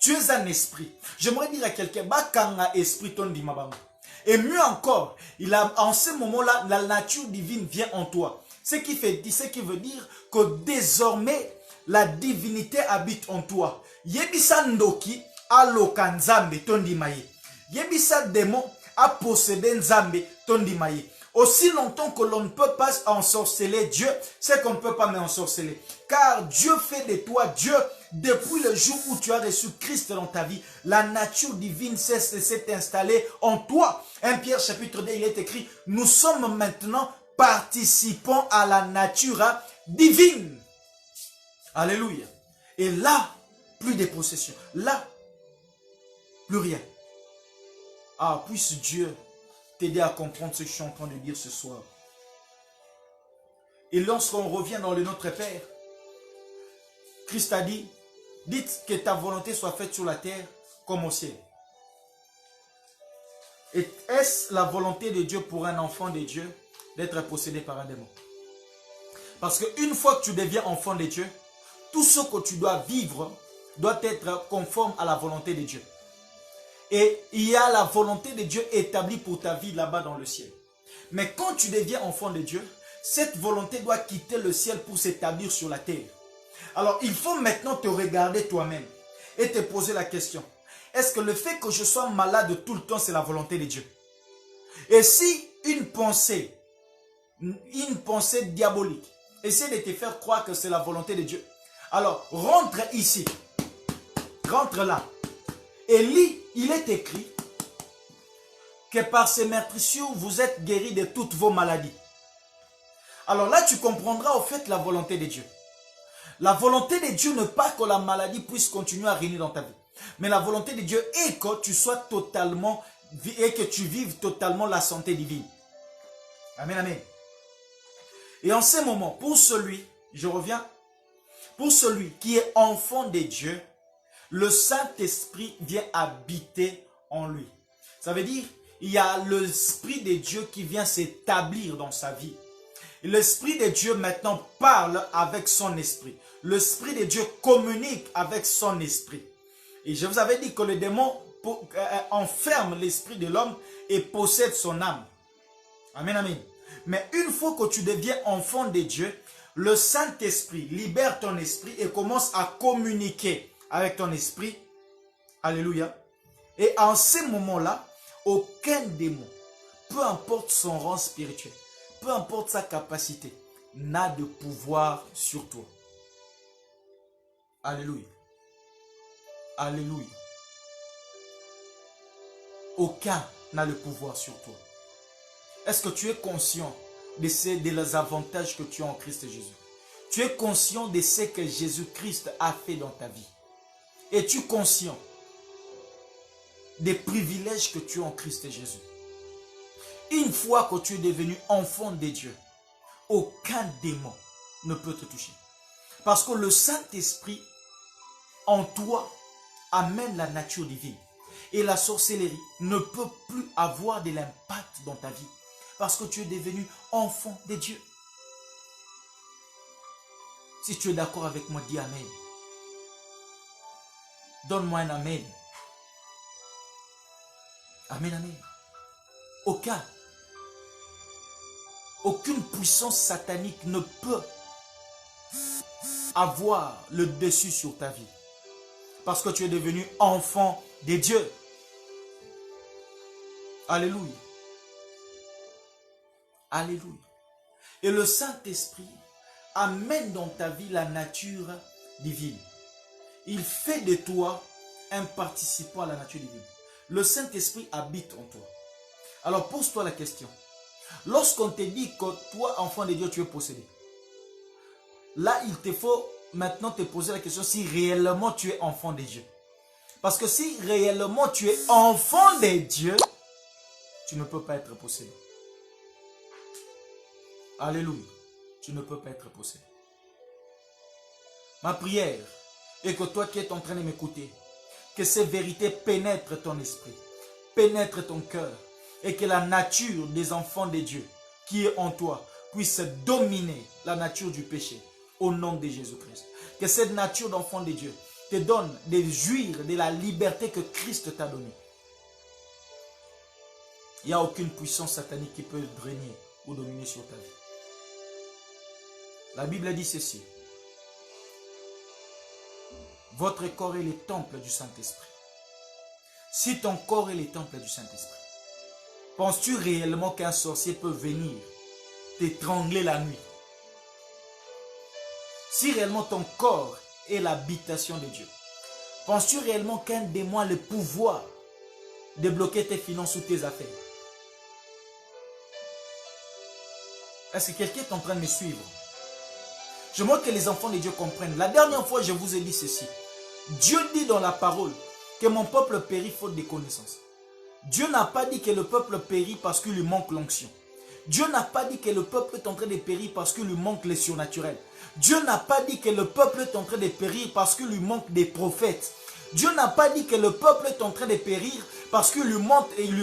Tu es un esprit. J'aimerais dire à quelqu'un, Bakanga esprit ton dimabango. Et mieux encore, en ce moment-là, la nature divine vient en toi. Ce qui veut dire que désormais, la divinité habite en toi. Yebisa ndoki aloka nzambe tondi maye. Yebisa démon a possédé nzambe tondi maye. Aussi longtemps que l'on ne peut pas ensorceler Dieu, c'est qu'on ne peut pas m'ensorceler. Car Dieu fait de toi Dieu depuis le jour où tu as reçu Christ dans ta vie. La nature divine s'est installée en toi. 1 Pierre chapitre 2, il est écrit, nous sommes maintenant participants à la nature divine. Alléluia. Et là, plus de possessions. Là, plus rien. Ah, puisse Dieu t'aider à comprendre ce que je suis en train de dire ce soir. Et lorsqu'on revient dans le Notre Père, Christ a dit, dites que ta volonté soit faite sur la terre comme au ciel. Et est-ce la volonté de Dieu pour un enfant de Dieu d'être possédé par un démon? Parce qu'une fois que tu deviens enfant de Dieu, tout ce que tu dois vivre doit être conforme à la volonté de Dieu. Et il y a la volonté de Dieu établie pour ta vie là-bas dans le ciel. Mais quand tu deviens enfant de Dieu, cette volonté doit quitter le ciel pour s'établir sur la terre. Alors il faut maintenant te regarder toi-même et te poser la question. Est-ce que le fait que je sois malade tout le temps, c'est la volonté de Dieu? Et si une pensée diabolique essaie de te faire croire que c'est la volonté de Dieu, alors rentre ici, rentre là, et lis, il est écrit que par ces meurtrissures, vous êtes guéris de toutes vos maladies. Alors là, tu comprendras au fait la volonté de Dieu. La volonté de Dieu n'est pas que la maladie puisse continuer à régner dans ta vie. Mais la volonté de Dieu est que tu sois totalement, et que tu vives totalement la santé divine. Amen, amen. Et en ce moment, pour celui, je reviens, pour celui qui est enfant de Dieu, le Saint-Esprit vient habiter en lui. Ça veut dire, il y a l'Esprit de Dieu qui vient s'établir dans sa vie. L'Esprit de Dieu maintenant parle avec son esprit. L'Esprit de Dieu communique avec son esprit. Et je vous avais dit que le démon enferme l'esprit de l'homme et possède son âme. Amen, amen. Mais une fois que tu deviens enfant de Dieu, le Saint-Esprit libère ton esprit et commence à communiquer avec ton esprit. Alléluia. Et en ce moment-là, aucun démon, peu importe son rang spirituel, peu importe sa capacité, n'a de pouvoir sur toi. Alléluia. Alléluia. Aucun n'a le pouvoir sur toi. Est-ce que tu es conscient des avantages que tu as en Christ Jésus? Tu es conscient de ce que Jésus-Christ a fait dans ta vie? Es-tu conscient des privilèges que tu as en Christ Jésus? Une fois que tu es devenu enfant de Dieu, aucun démon ne peut te toucher. Parce que le Saint-Esprit en toi amène la nature divine. Et la sorcellerie ne peut plus avoir de l'impact dans ta vie. Parce que tu es devenu enfant de Dieu. Si tu es d'accord avec moi, dis Amen. Donne-moi un Amen. Amen, Amen. Aucune puissance satanique ne peut avoir le dessus sur ta vie. Parce que tu es devenu enfant de Dieu. Alléluia. Alléluia. Et le Saint-Esprit amène dans ta vie la nature divine. Il fait de toi un participant à la nature divine. Le Saint-Esprit habite en toi. Alors pose-toi la question. Lorsqu'on te dit que toi, enfant de Dieu, tu es possédé, là, il te faut maintenant te poser la question si réellement tu es enfant de Dieu. Parce que si réellement tu es enfant de Dieu, tu ne peux pas être possédé. Alléluia. Tu ne peux pas être possédé. Ma prière est que toi qui es en train de m'écouter, que ces vérités pénètrent ton esprit, pénètrent ton cœur, et que la nature des enfants de Dieu qui est en toi puisse dominer la nature du péché au nom de Jésus-Christ. Que cette nature d'enfant de Dieu te donne de jouir de la liberté que Christ t'a donnée. Il n'y a aucune puissance satanique qui peut régner ou dominer sur ta vie. La Bible dit ceci. Votre corps est le temple du Saint-Esprit. Si ton corps est le temple du Saint-Esprit, penses-tu réellement qu'un sorcier peut venir t'étrangler la nuit? Si réellement ton corps est l'habitation de Dieu, penses-tu réellement qu'un démon a le pouvoir de bloquer tes finances ou tes affaires? Est-ce que quelqu'un est en train de me suivre? Je veux que les enfants de Dieu comprennent. La dernière fois, je vous ai dit ceci. Dieu dit dans la parole que mon peuple périt faute de connaissance. Dieu n'a pas dit que le peuple périt parce qu'il lui manque l'onction. Dieu n'a pas dit que le peuple est en train de périr parce qu'il lui manque les surnaturels. Dieu n'a pas dit que le peuple est en train de périr parce qu'il lui manque des prophètes. Dieu n'a pas dit que le peuple est en train de périr parce qu'il lui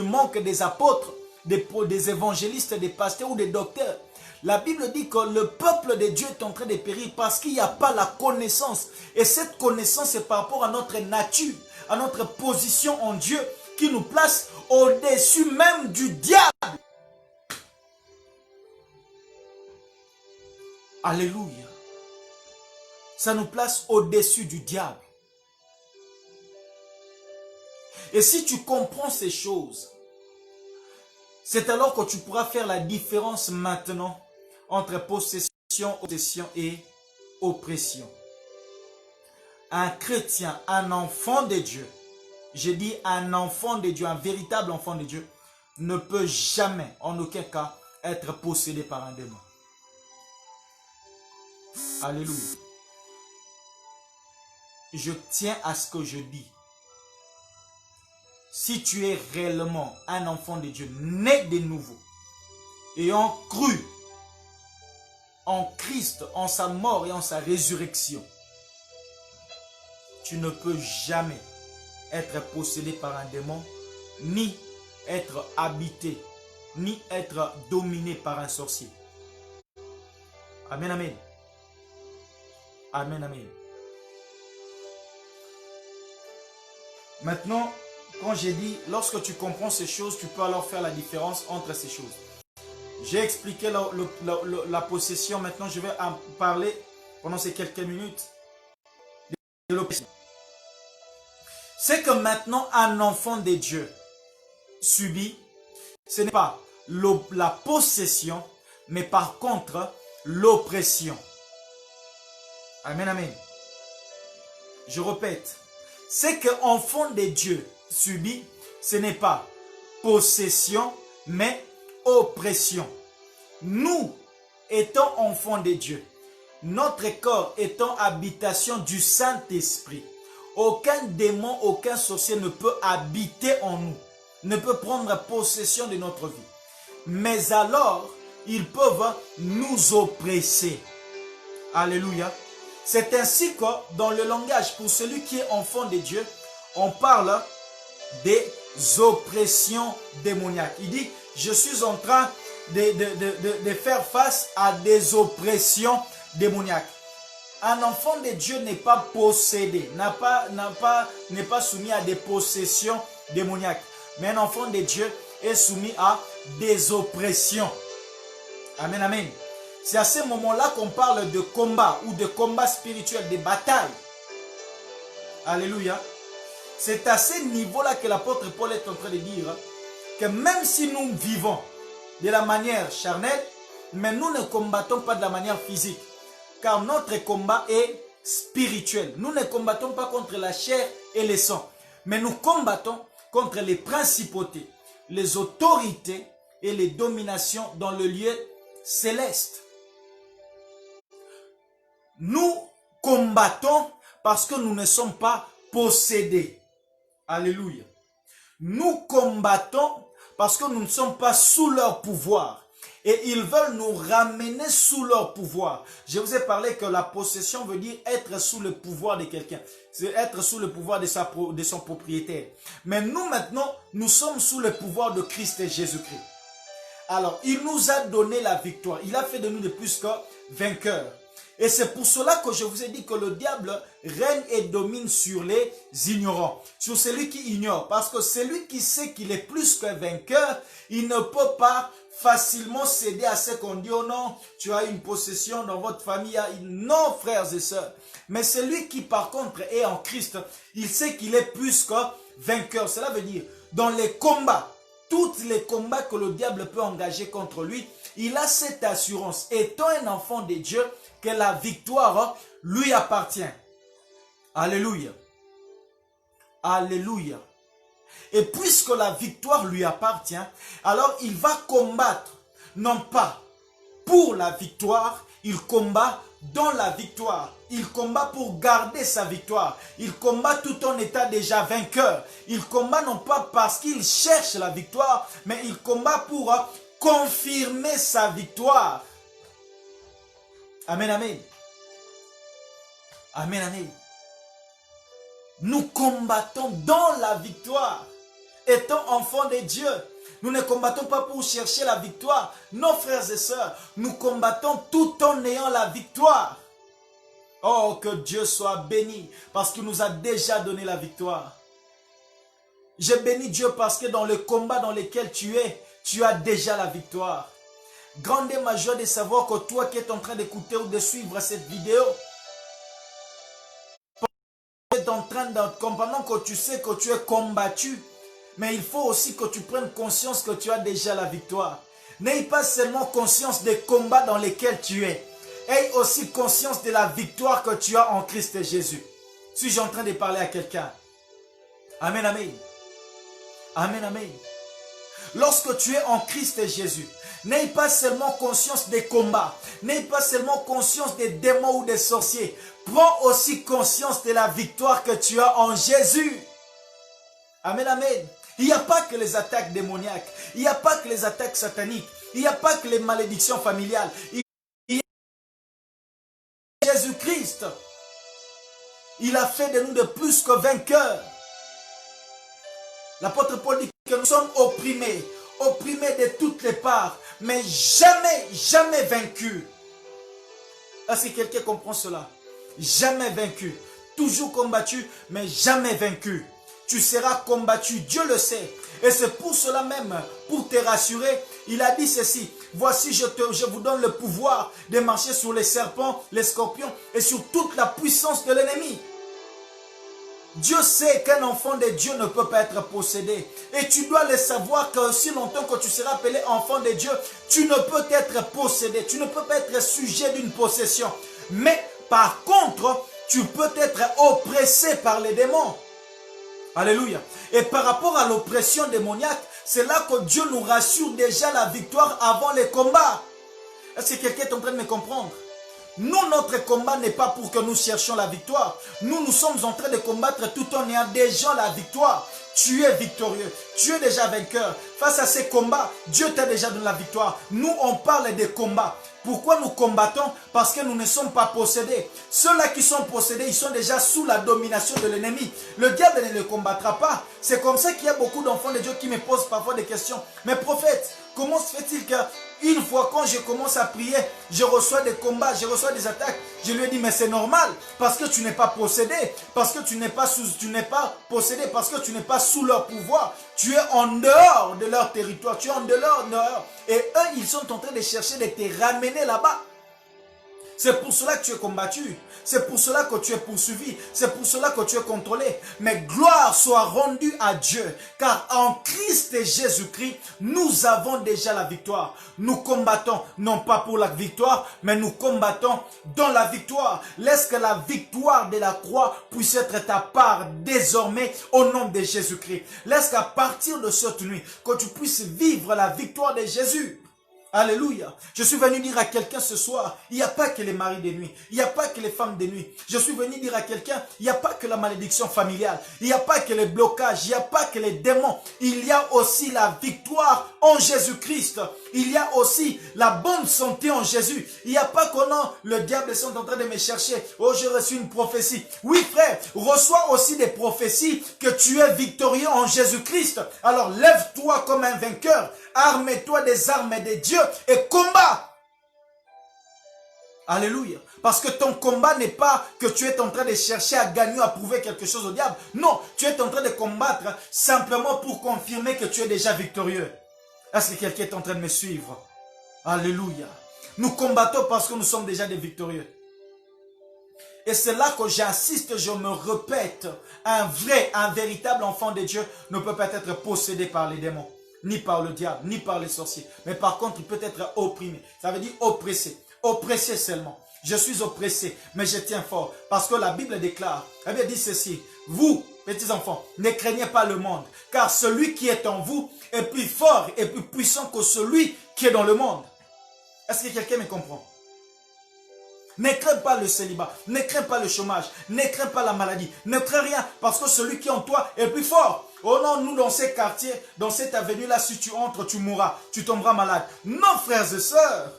manque des apôtres, des évangélistes, des pasteurs ou des docteurs. La Bible dit que le peuple de Dieu est en train de périr parce qu'il n'y a pas la connaissance. Et cette connaissance est par rapport à notre nature, à notre position en Dieu qui nous place au-dessus même du diable. Alléluia. Ça nous place au-dessus du diable. Et si tu comprends ces choses, c'est alors que tu pourras faire la différence maintenant entre possession et oppression. Un chrétien, un enfant de Dieu, j'ai dit un enfant de Dieu, un véritable enfant de Dieu, ne peut jamais, en aucun cas, être possédé par un démon. Alléluia. Je tiens à ce que je dis. Si tu es réellement un enfant de Dieu, né de nouveau, ayant cru en Christ, en sa mort et en sa résurrection, tu ne peux jamais être possédé par un démon, ni être habité, ni être dominé par un sorcier. Amen, amen. Amen, amen. Maintenant, quand j'ai dit, lorsque tu comprends ces choses, tu peux alors faire la différence entre ces choses. J'ai expliqué la possession, maintenant je vais en parler pendant ces quelques minutes de l'oppression. C'est que maintenant un enfant de Dieu subit, ce n'est pas la possession, mais par contre l'oppression. Amen, amen. Je répète, c'est que enfant de Dieu subit, ce n'est pas possession, mais oppression. Nous étant enfants de Dieu, notre corps étant habitation du Saint-Esprit, aucun démon, aucun sorcier ne peut habiter en nous, ne peut prendre possession de notre vie. Mais alors, ils peuvent nous oppresser. Alléluia. C'est ainsi que dans le langage, pour celui qui est enfant de Dieu, on parle des oppressions démoniaques. Il dit, je suis en train de faire face à des oppressions démoniaques. Un enfant de Dieu n'est pas possédé, n'est pas soumis à des possessions démoniaques. Mais un enfant de Dieu est soumis à des oppressions. Amen, amen. C'est à ce moment-là qu'on parle de combat ou de combat spirituel, de bataille. Alléluia. C'est à ce niveau-là que l'apôtre Paul est en train de dire que même si nous vivons de la manière charnelle, mais nous ne combattons pas de la manière physique. Car notre combat est spirituel. Nous ne combattons pas contre la chair et le sang, mais nous combattons contre les principautés, les autorités et les dominations dans le lieu céleste. Nous combattons parce que nous ne sommes pas possédés. Alléluia. Nous combattons parce que nous ne sommes pas sous leur pouvoir. Et ils veulent nous ramener sous leur pouvoir. Je vous ai parlé que la possession veut dire être sous le pouvoir de quelqu'un. C'est être sous le pouvoir de son propriétaire. Mais nous maintenant, nous sommes sous le pouvoir de Christ et Jésus-Christ. Alors, il nous a donné la victoire. Il a fait de nous de plus que vainqueurs. Et c'est pour cela que je vous ai dit que le diable règne et domine sur les ignorants, sur celui qui ignore. Parce que celui qui sait qu'il est plus qu'un vainqueur, il ne peut pas facilement céder à ce qu'on dit, oh non, tu as une possession dans votre famille. Non, frères et sœurs. Mais celui qui par contre est en Christ, il sait qu'il est plus que vainqueur. Cela veut dire, dans les combats, tous les combats que le diable peut engager contre lui, il a cette assurance, étant un enfant de Dieu, que la victoire lui appartient. Alléluia. Alléluia. Et puisque la victoire lui appartient, alors il va combattre, non pas pour la victoire, il combat dans la victoire. Il combat pour garder sa victoire. Il combat tout en étant déjà vainqueur. Il combat non pas parce qu'il cherche la victoire, mais il combat pour confirmer sa victoire. Amen, amen. Amen, amen. Nous combattons dans la victoire. Étant enfants de Dieu, nous ne combattons pas pour chercher la victoire. Nos frères et sœurs, nous combattons tout en ayant la victoire. Oh, que Dieu soit béni parce qu'il nous a déjà donné la victoire. Je bénis Dieu parce que dans le combat dans lequel tu es, tu as déjà la victoire. Grande est ma joie de savoir que toi qui es en train d'écouter ou de suivre cette vidéo, es en train de comprendre que tu sais que tu es combattu, mais il faut aussi que tu prennes conscience que tu as déjà la victoire. N'aie pas seulement conscience des combats dans lesquels tu es. Aie aussi conscience de la victoire que tu as en Christ Jésus. Suis-je en train de parler à quelqu'un? Amen, amen. Amen, amen. Lorsque tu es en Christ Jésus, n'aie pas seulement conscience des combats, n'aie pas seulement conscience des démons ou des sorciers. Prends aussi conscience de la victoire que tu as en Jésus. Amen, amen. Il n'y a pas que les attaques démoniaques, il n'y a pas que les attaques sataniques, il n'y a pas que les malédictions familiales. Il y a Jésus-Christ. Il a fait de nous de plus que vainqueurs. L'apôtre Paul dit que nous sommes opprimés de toutes les parts, mais jamais, jamais vaincus. Est-ce que quelqu'un comprend cela? Jamais vaincu. Toujours combattu, mais jamais vaincu. Tu seras combattu, Dieu le sait. Et c'est pour cela même, pour te rassurer, il a dit ceci. Voici, je vous donne le pouvoir de marcher sur les serpents, les scorpions et sur toute la puissance de l'ennemi. Dieu sait qu'un enfant de Dieu ne peut pas être possédé. Et tu dois le savoir que si longtemps que tu seras appelé enfant de Dieu, tu ne peux être possédé. Tu ne peux pas être sujet d'une possession. Mais par contre, tu peux être oppressé par les démons. Alléluia. Et par rapport à l'oppression démoniaque, c'est là que Dieu nous rassure déjà la victoire avant les combats. Est-ce que quelqu'un est en train de me comprendre? Nous, notre combat n'est pas pour que nous cherchions la victoire. Nous sommes en train de combattre tout en ayant déjà la victoire. Tu es victorieux. Tu es déjà vainqueur. Face à ces combats, Dieu t'a déjà donné la victoire. Nous, on parle des combats. Pourquoi nous combattons? Parce que nous ne sommes pas possédés. Ceux-là qui sont possédés, ils sont déjà sous la domination de l'ennemi. Le diable ne les combattra pas. C'est comme ça qu'il y a beaucoup d'enfants de Dieu qui me posent parfois des questions. Mais prophète, comment se fait-il qu'une fois quand je commence à prier, je reçois des combats, je reçois des attaques? Je lui ai dit, mais c'est normal, parce que tu n'es pas possédé, parce que tu n'es pas possédé, parce que tu n'es pas sous leur pouvoir. Tu es en dehors de leur territoire, tu es en dehors. Et eux, ils sont en train de chercher de te ramener là-bas. C'est pour cela que tu es combattu. C'est pour cela que tu es poursuivi. C'est pour cela que tu es contrôlé. Mais gloire soit rendue à Dieu. Car en Christ Jésus-Christ, nous avons déjà la victoire. Nous combattons non pas pour la victoire, mais nous combattons dans la victoire. Laisse que la victoire de la croix puisse être ta part désormais au nom de Jésus-Christ. Laisse qu'à partir de cette nuit, que tu puisses vivre la victoire de Jésus. Alléluia. Je suis venu dire à quelqu'un ce soir, il n'y a pas que les maris de nuit, il n'y a pas que les femmes de nuit. Je suis venu dire à quelqu'un, il n'y a pas que la malédiction familiale, il n'y a pas que les blocages, il n'y a pas que les démons. Il y a aussi la victoire en Jésus-Christ. Il y a aussi la bonne santé en Jésus. Il n'y a pas que non, le diable est en train de me chercher. Oh, j'ai reçu une prophétie. Oui, frère, reçois aussi des prophéties que tu es victorieux en Jésus-Christ. Alors, lève-toi comme un vainqueur. Arme-toi des armes de Dieu et combat. Alléluia. Parce que ton combat n'est pas que tu es en train de chercher à gagner, à prouver quelque chose au diable. Non, tu es en train de combattre simplement pour confirmer que tu es déjà victorieux. Est-ce que quelqu'un est en train de me suivre? Alléluia. Nous combattons parce que nous sommes déjà des victorieux. Et c'est là que j'insiste, je me répète, un véritable enfant de Dieu ne peut pas être possédé par les démons, ni par le diable, ni par les sorciers. Mais par contre, il peut être opprimé. Ça veut dire oppressé. Oppressé seulement. Je suis oppressé, mais je tiens fort. Parce que la Bible déclare, elle dit ceci, vous, petits enfants, ne craignez pas le monde, car celui qui est en vous est plus fort et plus puissant que celui qui est dans le monde. Est-ce que quelqu'un me comprend? Ne crains pas le célibat, ne crains pas le chômage, ne crains pas la maladie, ne crains rien, parce que celui qui est en toi est plus fort. Oh non, nous dans ces quartiers, dans cette avenue-là, si tu entres, tu mourras, tu tomberas malade. Non, frères et sœurs,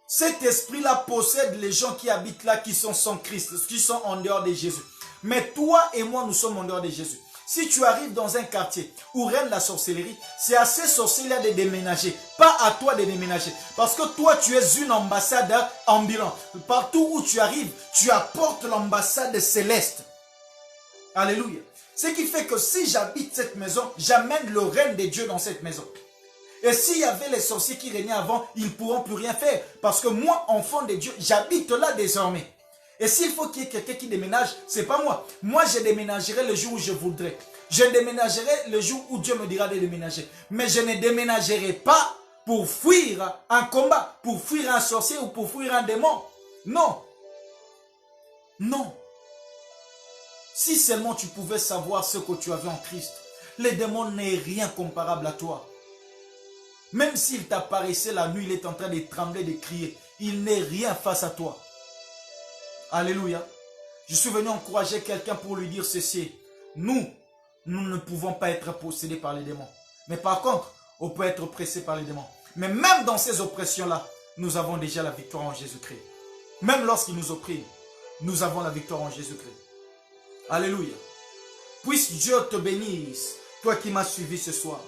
cet esprit-là possède les gens qui habitent là, qui sont sans Christ, qui sont en dehors de Jésus. Mais toi et moi, nous sommes en dehors de Jésus. Si tu arrives dans un quartier où règne la sorcellerie, c'est à ces sorciers-là de déménager, pas à toi de déménager. Parce que toi, tu es une ambassade ambulante. Partout où tu arrives, tu apportes l'ambassade céleste. Alléluia. Ce qui fait que si j'habite cette maison, j'amène le règne de Dieu dans cette maison. Et s'il y avait les sorciers qui régnaient avant, ils ne pourront plus rien faire. Parce que moi, enfant de Dieu, j'habite là désormais. Et s'il faut qu'il y ait quelqu'un qui déménage, ce n'est pas moi. Moi, je déménagerai le jour où je voudrais. Je déménagerai le jour où Dieu me dira de déménager. Mais je ne déménagerai pas pour fuir un combat, pour fuir un sorcier ou pour fuir un démon. Non. Non. Si seulement tu pouvais savoir ce que tu avais en Christ, le démon n'est rien comparable à toi. Même s'il t'apparaissait la nuit, il est en train de trembler, de crier. Il n'est rien face à toi. Alléluia. Je suis venu encourager quelqu'un pour lui dire ceci. Nous ne pouvons pas être possédés par les démons. Mais par contre, on peut être oppressé par les démons. Mais même dans ces oppressions-là, nous avons déjà la victoire en Jésus-Christ. Même lorsqu'ils nous oppriment, nous avons la victoire en Jésus-Christ. Alléluia. Puisse Dieu te bénisse, toi qui m'as suivi ce soir.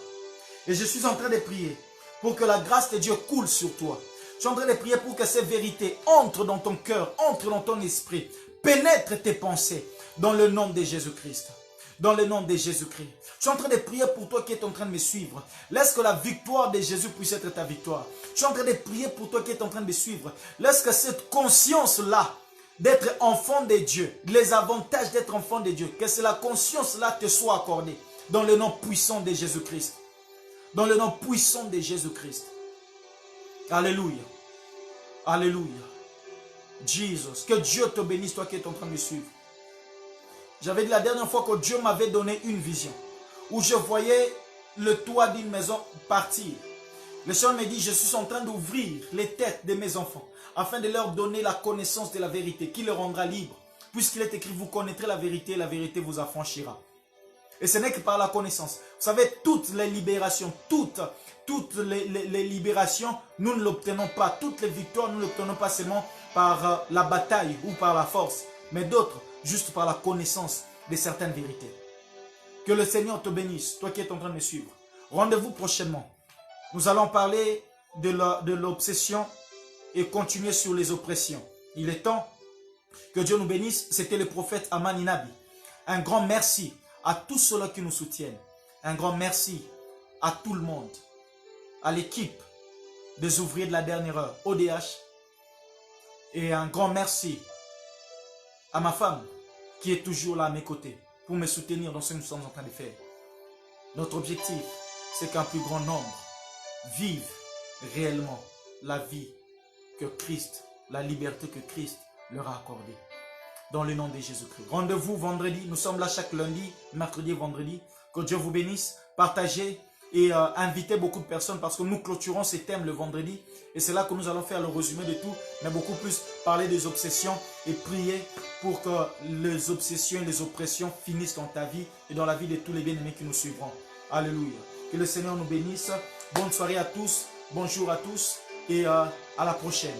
Et je suis en train de prier pour que la grâce de Dieu coule sur toi. Je suis en train de prier pour que ces vérités entrent dans ton cœur, entrent dans ton esprit, pénètrent tes pensées dans le nom de Jésus-Christ. Dans le nom de Jésus-Christ. Je suis en train de prier pour toi qui es en train de me suivre. Laisse que la victoire de Jésus puisse être ta victoire. Je suis en train de prier pour toi qui es en train de me suivre. Laisse que cette conscience-là d'être enfant de Dieu, les avantages d'être enfant de Dieu, que c'est la conscience-là te soit accordée dans le nom puissant de Jésus-Christ. Dans le nom puissant de Jésus-Christ. Alléluia. Alléluia. Jesus. Que Dieu te bénisse, toi qui es en train de me suivre. J'avais dit la dernière fois que Dieu m'avait donné une vision où je voyais le toit d'une maison partir. Le Seigneur me dit, je suis en train d'ouvrir les têtes de mes enfants afin de leur donner la connaissance de la vérité qui les rendra libres. Puisqu'il est écrit, vous connaîtrez la vérité vous affranchira. Et ce n'est que par la connaissance. Vous savez, toutes les libérations, toutes les libérations, nous ne l'obtenons pas. Toutes les victoires, nous ne l'obtenons pas seulement par la bataille ou par la force, mais d'autres, juste par la connaissance de certaines vérités. Que le Seigneur te bénisse, toi qui es en train de me suivre. Rendez-vous prochainement. Nous allons parler de l'obsession et continuer sur les oppressions. Il est temps que Dieu nous bénisse. C'était le prophète Amani Nabi. Un grand merci à tous ceux-là qui nous soutiennent. Un grand merci à tout le monde. À l'équipe des ouvriers de la dernière heure, ODH. Et un grand merci à ma femme qui est toujours là à mes côtés pour me soutenir dans ce que nous sommes en train de faire. Notre objectif, c'est qu'un plus grand nombre vive réellement la vie que Christ, la liberté que Christ leur a accordée. Dans le nom de Jésus-Christ. Rendez-vous vendredi. Nous sommes là chaque lundi, mercredi et vendredi. Que Dieu vous bénisse. Partagez et invitez beaucoup de personnes parce que nous clôturons ces thèmes le vendredi. Et c'est là que nous allons faire le résumé de tout, mais beaucoup plus parler des obsessions et prier pour que les obsessions et les oppressions finissent dans ta vie et dans la vie de tous les bien-aimés qui nous suivront. Alléluia. Que le Seigneur nous bénisse. Bonne soirée à tous. Bonjour à tous et à la prochaine.